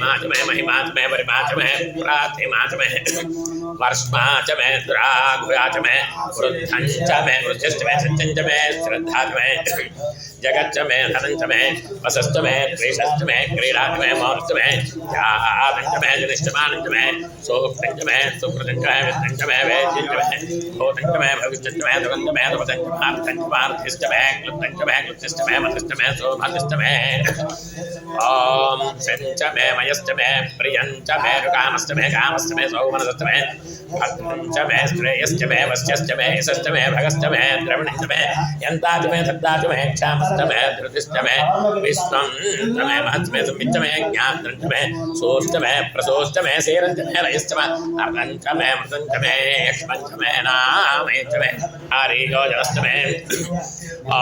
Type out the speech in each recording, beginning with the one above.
महिमा च मे परिमा च मे प्रातिमा च मे वर्ष्मा च मे दुरागुया च मे वृद्धं च मे वृद्धिश्च मे सत्यं च मे श्रद्धा च मे जगच्च मे धनं च मे वसश्च मे क्रीडश्च मे क्रीडा च मे मौनश्च मे जातं च मे जनिष्ठमानं च मे सोक्तं च मे सुकृतं च मे वित्तं च मे वेद्यं च मे भूतं च मे भविष्यं च मे दुरं च मे दुपतं च मार्थं च मार्थिश्च मे क्लुप्तं च मे क्लुप्तिश्च मे मतिश्च मे सौभाग्यश्च मे ॐ शं च मे मयश्च मे प्रियं च मे कामश्च मे सौमनसश्च मे भद्रं च मे श्रेयश्च मे वश्यश्च मे यशश्च मे भगश्च मे द्रविणं च मे यन्ता च मे धत्ता च मे क्षामश्च मे धृतिश्च मे विश्वं च मे महश्च मे संविच्च मे ज्ञानं च मे सोश्च मे प्रसोश्च मे शेरं च मे रयश्च मे अर्धं च मे मृतं च मे यक्ष्मं च मे नामे च मे हरियोजनश्च मे ॐ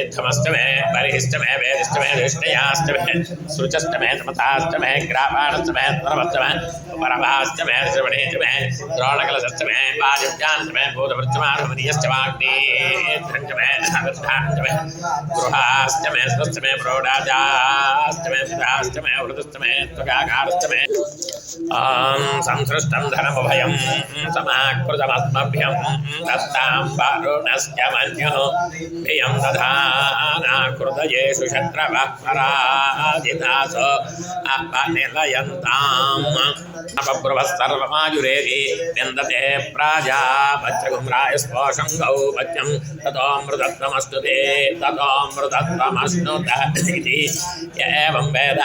इद्धमश्च मे बर्हिश्च मे वेदिश्च मे धृष्णयाश्च मे शुचश्च मे समताश्च मे ग्रापाणश्च मे परमश्च मे परभाश्च मे श्रवणेश्च मे द्रोणकलशश्च मे वायुज्ञानश्च मे भूतभृत्यमानमनीयश्च वाग्नेत्रं च मे अवधानं च मे गृहाश्च मे स्वश्च मे प्रोडाजाश्च मे पिताश्च मे वृतश्च मे त्वगाकारश्च मे संसृष्टं धनमुभयं समाकृतमस्मभ्यं दत्तां वारुणश्च मन्युः भियं दधाना हृदयेषु शत्रवः पराजितासो अपनिलयन्ताम् अपब्रुवः सर्वमायुरेति विन्दते प्राजापत्यगुम्राय स्पोषं गौपत्यं ततोऽमृतत्वमश्नुते ततोऽमृतत्वमश्नुत इति एवं वेद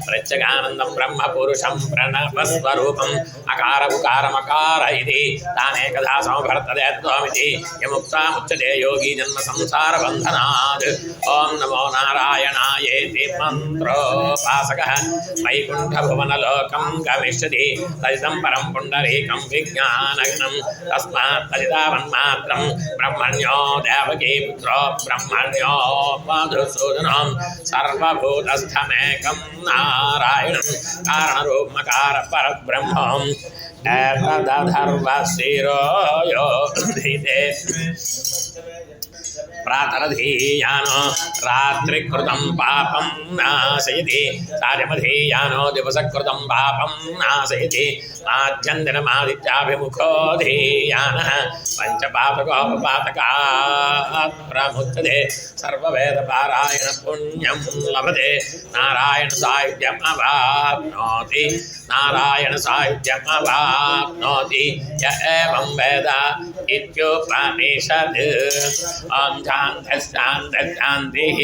प्रत्यगानन्दं ब्रह्मपुरुषं प्रणवस्वरूपम् अकार उकारमकार इति तानेकधा समभर्तते त्वमिति यमुक्तामुच्यते योगी जन्म संसारबन्धनात् ॐ नमो नारायणायेति मन्त्रोपासकः वैकुण्ठभुवनलोकं गमिष्यति तदिदं परं पुण्डरीकं विज्ञानघनं तस्मात् तदितावन्मात्रं ब्रह्मण्यो देवकी पुत्रो ब्रह्मण्यो मधुसूदनं सर्वभूतस्थमेकं नारायणं कारणरूपमकार परब्रह्मम् एतदधर्वशिरो यो धीते प्रातरधीयानो रात्रिकृतं पापं नाशयति सायमधीयानो दिवसकृतं पापं नाशयति माध्यन्दिनमादित्याभिमुखो धीयानः पञ्चपातकोपपातकात् प्रमुच्यते सर्ववेदपारायण पुण्यं लभते नारायण सायुज्यमवाप्नोति नारायण सायुज्यमवाप्नोति य एवं वेद इत्युपनिषद् ॐ शान्तिः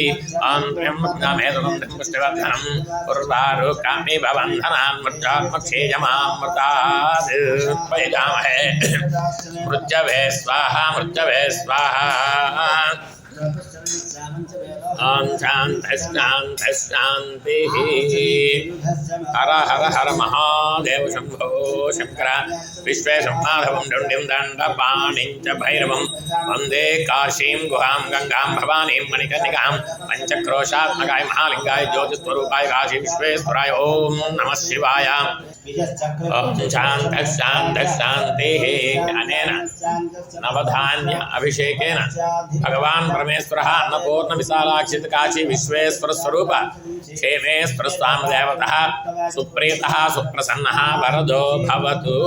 ॐ त्र्यम्बकमेतदं पुष्टिवर्धनं उर्वारुकमिव बन्धनान् मृत्योर्मुक्षीयमामृतात् पयजामहे मृत्यवे स्वाहा मृत्यवे स्वाहा ॐ शान्तिः हर हर हर महादेव शंभो शंकर विश्वेशं माधवं दण्डिं दण्डपाणिं च भैरवं वन्दे काशीं गुहां गंगां भवानीं मणिकर्णिकां पञ्चक्रोशात्मकाय महालिंगाय ज्योतिस्वरूपाय काशी विश्वेश्वराय ॐ नमः शिवाय ॐ शान्तिः अनेन नवधान्य अभिषेकेन भगवान् परमेश्वरः अन्नपूर्ण विशालाक्षित काशी विश्वेश्वर स्वरूप क्षेमेश्वर स्वामी देवतः सुप्रीतः सुप्रसन्नः वरदो भवतु।